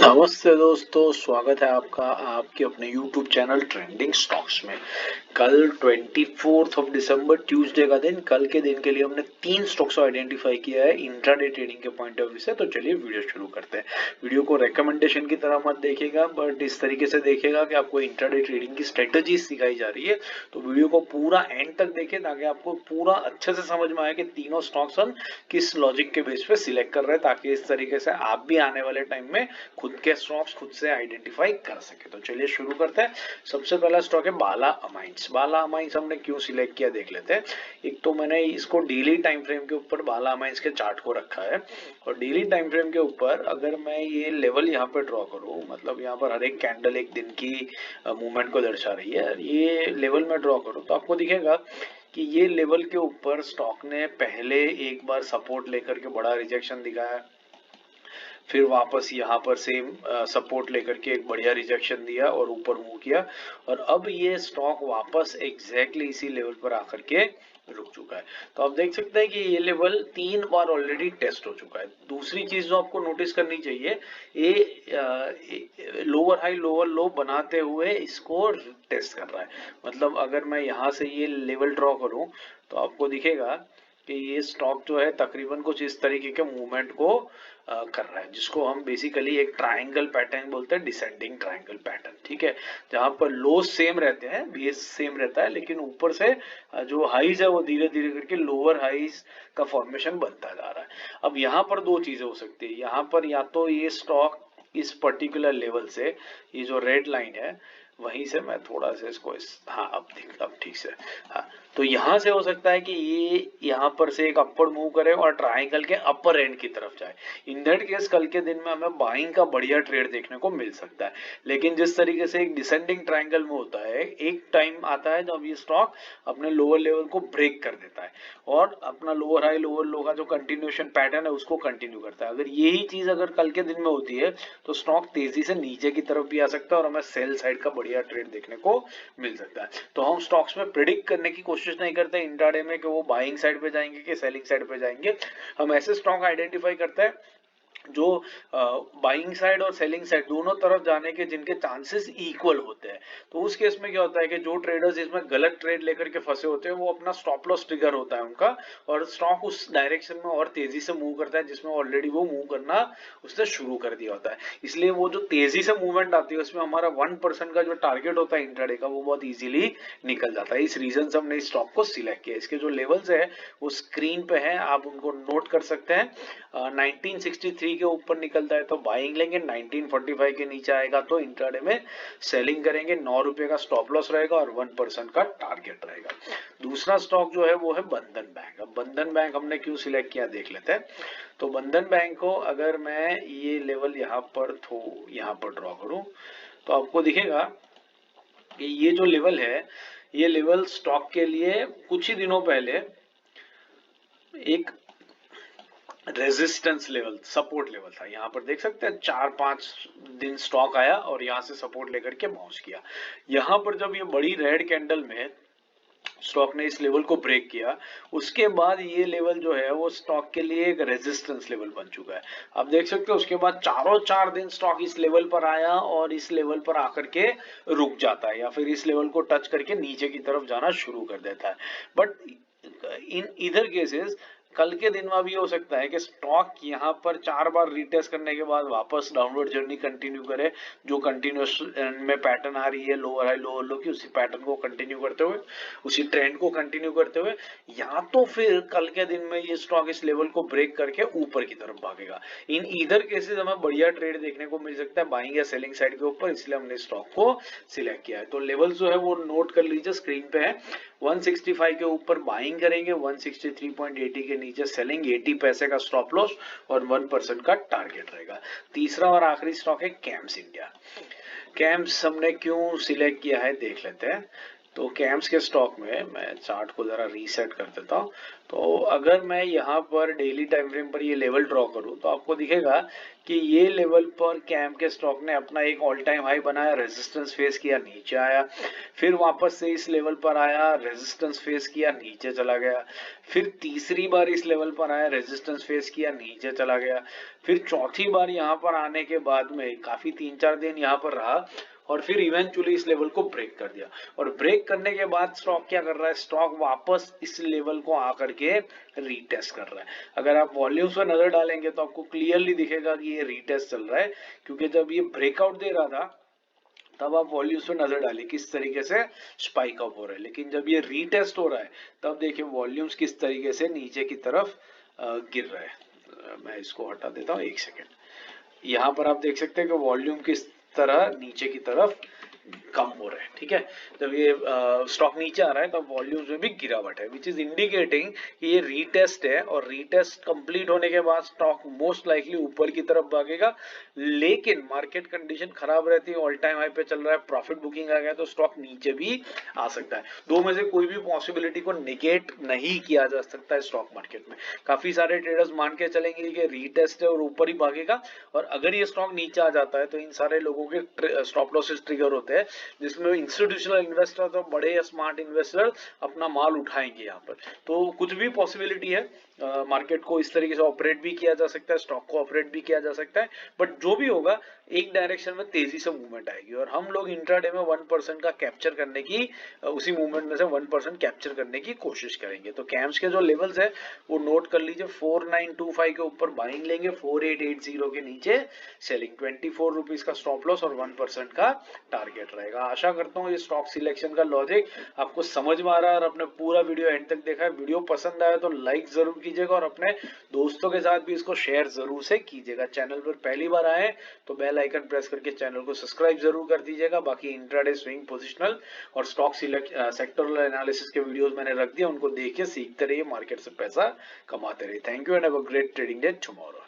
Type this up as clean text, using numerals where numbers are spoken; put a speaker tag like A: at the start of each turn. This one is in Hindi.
A: नमस्ते दोस्तों, स्वागत है आपका आपके अपने YouTube चैनल ट्रेंडिंग स्टॉक्स में। कल 24 ट्यूसडे का दिन, कल के दिन के लिए हमने 3 स्टॉक्स को आइडेंटिफाई किया है इंट्राडे ट्रेडिंग के पॉइंट ऑफ व्यू से। तो चलिए वीडियो शुरू करते हैं। वीडियो को रिकमेंडेशन की तरह मत देखिएगा, बट इस तरीके से देखिएगा कि आपको इंट्राडे ट्रेडिंग की स्ट्रेटेजी सिखाई जा रही है। तो वीडियो को पूरा एंड तक देखें ताकि आपको पूरा अच्छे से समझ में आए कि तीनों स्टॉक्स हम किस लॉजिक के बेस पे सिलेक्ट कर रहे हैं, ताकि इस तरीके से आप भी आने वाले टाइम में खुद के स्टॉक्स खुद से आइडेंटिफाई कर सके। तो चलिए शुरू करते हैं। सबसे पहला स्टॉक है बाला अमाइंस। बाला अमाइंस हमने क्यों सिलेक्ट किया देख लेते हैं। एक तो मैंने इसको डेली टाइम फ्रेम के ऊपर बाला अमाइंस के चार्ट को रखा है, और डेली टाइम फ्रेम के ऊपर अगर मैं ये लेवल यहाँ पे ड्रॉ करूँ, मतलब यहाँ पर हर एक कैंडल एक दिन की मूवमेंट को दर्शा रही है, ये लेवल में ड्रॉ करूँ तो आपको दिखेगा कि ये लेवल के ऊपर स्टॉक ने पहले एक बार सपोर्ट लेकर के बड़ा रिजेक्शन दिखाया, फिर वापस यहाँ पर सेम सपोर्ट लेकर के एक बढ़िया रिजेक्शन दिया और ऊपर मूव किया, और अब ये स्टॉक वापस एग्जैक्टली इसी लेवल पर आकर के रुक चुका है। तो आप देख सकते हैं कि ये लेवल 3 बार ऑलरेडी टेस्ट हो चुका है। दूसरी चीज जो आपको नोटिस करनी चाहिए, ये लोअर हाई लोअर लो बनाते हुए इसको टेस्ट कर रहा है। मतलब अगर मैं यहाँ से ये लेवल ड्रॉ करूं तो आपको दिखेगा कि ये स्टॉक जो है तकरीबन कुछ इस तरीके के मूवमेंट को कर रहा है, जिसको हम बेसिकली एक ट्रायंगल पैटर्न बोलते हैं, डिसेंडिंग ट्रायंगल पैटर्न। ठीक है, जहां पर लो सेम रहते हैं, बेस सेम रहता है, लेकिन ऊपर से जो हाइज है वो धीरे धीरे करके लोअर हाइज का फॉर्मेशन बनता जा रहा है। अब यहाँ पर दो चीजें हो सकती है। यहाँ पर या तो ये स्टॉक इस पर्टिकुलर लेवल से, ये जो रेड लाइन है वहीं से, मैं थोड़ा सा इसको हाँ अब ठीक से, हाँ, तो यहाँ से हो सकता है कि ये यहाँ पर से एक अपवर्ड मूव करे और ट्रायंगल के अपर एंड की तरफ जाए। इन दैट केस कल के दिन में हमें बाइंग का बढ़िया ट्रेड देखने को मिल सकता है। लेकिन जिस तरीके से एक डिसेंडिंग ट्रायंगल में होता है, एक टाइम आता है जब ये स्टॉक अपने लोअर लेवल को ब्रेक कर देता है और अपना लोअर हाई लोअर लो का जो कंटिन्यूएशन पैटर्न है उसको कंटिन्यू करता है। अगर यही चीज अगर कल के दिन में होती है तो स्टॉक तेजी से नीचे की तरफ भी आ सकता है और हमें सेल साइड का बढ़िया ट्रेड देखने को मिल सकता है। तो हम स्टॉक्स में प्रिडिक्ट करने की कोशिश नहीं करते इंट्राडे में कि वो बाइंग साइड पे जाएंगे कि सेलिंग साइड पे जाएंगे। हम ऐसे स्टॉक आइडेंटिफाई करते हैं जो बाइंग साइड और सेलिंग साइड दोनों तरफ जाने के जिनके चांसेस इक्वल होते हैं। तो उस केस में क्या होता है कि जो ट्रेडर्स इसमें गलत ट्रेड लेकर के फंसे होते हैं वो अपना स्टॉप लॉस ट्रिगर होता है उनका, और स्टॉक उस डायरेक्शन में और तेजी से मूव करता है जिसमें ऑलरेडी वो मूव करना उसने शुरू कर दिया होता है। इसलिए वो जो तेजी से मूवमेंट आती है उसमें हमारा 1% का जो टारगेट होता है इंट्राडे का वो बहुत इजीली निकल जाता है। इस रीजन से हमने इस स्टॉक को सिलेक्ट किया। इसके जो लेवल्स है वो स्क्रीन पे है, आप उनको नोट कर सकते हैं। 1963 के ऊपर निकलता है तो बाइंग लेंगे, 1945 के नीचे आएगा तो इंट्राडे में सेलिंग करेंगे। 9 रुपए का स्टॉप लॉस रहेगा और 1% का टारगेट रहेगा। दूसरा स्टॉक जो है वो है बंधन बैंक। अब बंधन बैंक हमने क्यों सिलेक्ट किया देख लेते हैं। तो बंधन बैंक को अगर मैं ये लेवल यहाँ पर ड्रॉ करूं तो आपको दिखेगा कि ये जो लेवल है, ये लेवल स्टॉक के लिए कुछ ही दिनों पहले एक रेजिस्टेंस लेवल, सपोर्ट लेवल था। यहाँ पर देख सकते हैं 4-5 दिन स्टॉक आया और यहाँ से सपोर्ट लेकर के बाउंस किया। यहाँ पर जब ये बड़ी रेड कैंडल में स्टॉक ने इस लेवल को ब्रेक किया, उसके बाद ये लेवल जो है वो स्टॉक के लिए एक रेजिस्टेंस लेवल बन चुका है। आप देख सकते हो उसके बाद चारों 4 दिन स्टॉक इस लेवल पर आया और इस लेवल पर आकर के रुक जाता है या फिर इस लेवल को टच करके नीचे की तरफ जाना शुरू कर देता है। बट इन इधर केसेस कल के दिन में भी हो सकता है कि स्टॉक यहाँ पर 4 बार रीटेस्ट करने के बाद वापस डाउनवर्ड जर्नी कंटिन्यू करे, जो कंटिन्यूस में पैटर्न आ रही है लोअर लो की, उसी पैटर्न को कंटिन्यू करते हुए, उसी ट्रेंड को कंटिन्यू करते हुए, या तो फिर कल के दिन में ये स्टॉक इस लेवल को ब्रेक करके ऊपर की तरफ भागेगा। इन इधर केसेस हमें बढ़िया ट्रेड देखने को मिल सकता है बाइंग या सेलिंग साइड के ऊपर, इसलिए हमने स्टॉक को सिलेक्ट किया है। तो लेवल जो है वो नोट कर लीजिए, स्क्रीन पे है। 165 के ऊपर बाइंग करेंगे, 163.80 के नीचे सेलिंग, 80 पैसे का स्टॉप लॉस और 1% का टारगेट रहेगा। तीसरा और आखिरी स्टॉक है कैम्स इंडिया। कैम्स हमने क्यों सिलेक्ट किया है देख लेते हैं। तो कैम्स के स्टॉक में मैं चार्ट को जरा रीसेट कर देता हूँ। तो अगर मैं यहाँ पर डेली टाइम फ्रेम पर ये लेवल ड्रॉ करूँ तो आपको दिखेगा कि ये लेवल पर कैम के स्टॉक ने अपना एक ऑल टाइम हाई बनाया, रेजिस्टेंस फेस किया, नीचे आया, फिर वापस से इस लेवल पर आया, रेजिस्टेंस फेस किया, नीचे चला गया, फिर तीसरी बार इस लेवल पर आया, रेजिस्टेंस फेस किया, नीचे चला गया, फिर चौथी बार यहाँ पर आने के बाद में काफी 3-4 दिन यहाँ पर रहा और फिर इवेंचुअली इस लेवल को ब्रेक कर दिया। और ब्रेक करने के बाद स्टॉक क्या कर रहा है, स्टॉक वापस इस लेवल को आकर के रीटेस्ट कर रहा है। अगर आप वॉल्यूम्स पर नजर डालेंगे तो आपको क्लियरली दिखेगा कि ये रीटेस्ट चल रहा है, क्योंकि जब ये ब्रेकआउट दे रहा था तब आप वॉल्यूम्स पे नजर डालिए किस तरीके से स्पाइक अप हो रहा है, लेकिन जब ये रीटेस्ट हो रहा है तब देखिए वॉल्यूम्स किस तरीके से नीचे की तरफ गिर रहा है। मैं इसको हटा देता हूँ, एक सेकेंड। यहाँ पर आप देख सकते हैं कि वॉल्यूम किस तरह नीचे की तरफ कम हो रहा है। ठीक है, जब ये स्टॉक नीचे आ रहा है तब वॉल्यूम्स में भी गिरावट है, विच इज इंडिकेटिंग कि ये रीटेस्ट है और रीटेस्ट कंप्लीट होने के बाद स्टॉक मोस्ट लाइकली ऊपर की तरफ भागेगा। लेकिन मार्केट कंडीशन खराब रहती है, ऑल टाइम हाई पे चल रहा है, प्रॉफिट बुकिंग आ गया तो स्टॉक नीचे भी आ सकता है। दो में से कोई भी पॉसिबिलिटी को निगेट नहीं किया जा सकता है स्टॉक मार्केट में। काफी सारे ट्रेडर्स मान के चलेंगे कि रीटेस्ट है और ऊपर ही भागेगा, और अगर ये स्टॉक नीचे आ जाता है तो इन सारे लोगों के स्टॉप लॉसेस ट्रिगर होते हैं, जिसमें इंस्टीट्यूशनल इन्वेस्टर तो बड़े स्मार्ट इन्वेस्टर अपना माल उठाएंगे यहाँ पर। तो कुछ भी पॉसिबिलिटी है, मार्केट को इस तरीके से ऑपरेट भी किया जा सकता है, स्टॉक को ऑपरेट भी किया जा सकता है, बट जो भी होगा एक डायरेक्शन में तेजी से मूवमेंट आएगी और हम लोग इंट्राडे में 1% का कैप्चर करने की, उसी मूवमेंट में से 1% कैप्चर करने की कोशिश करेंगे। तो कैम्स के जो लेवल्स है वो नोट कर लीजिए, 4925 के ऊपर बाइंग लेंगे, 4880 के नीचे सेलिंग, 24 रुपीज का स्टॉप लॉस और 1% का टारगेट रहेगा। आशा करता हूँ ये स्टॉक सिलेक्शन का लॉजिक आपको समझ में आ रहा है और आपने पूरा वीडियो एंड तक देखा है। वीडियो पसंद आया तो लाइक जरूर कीजिएगा और अपने दोस्तों के साथ भी इसको शेयर जरूर से कीजिएगा। चैनल पर पहली बार आए तो बेल आइकन प्रेस करके चैनल को सब्सक्राइब जरूर कर दीजिएगा। बाकी इंट्राडे, स्विंग, पोजिशनल और स्टॉक सेक्टरल एनालिसिस के वीडियोस मैंने रख दिए, उनको देखिए, सीखते रहिए, मार्केट से पैसा कमाते रहिए। Thank you and have a great trading day tomorrow.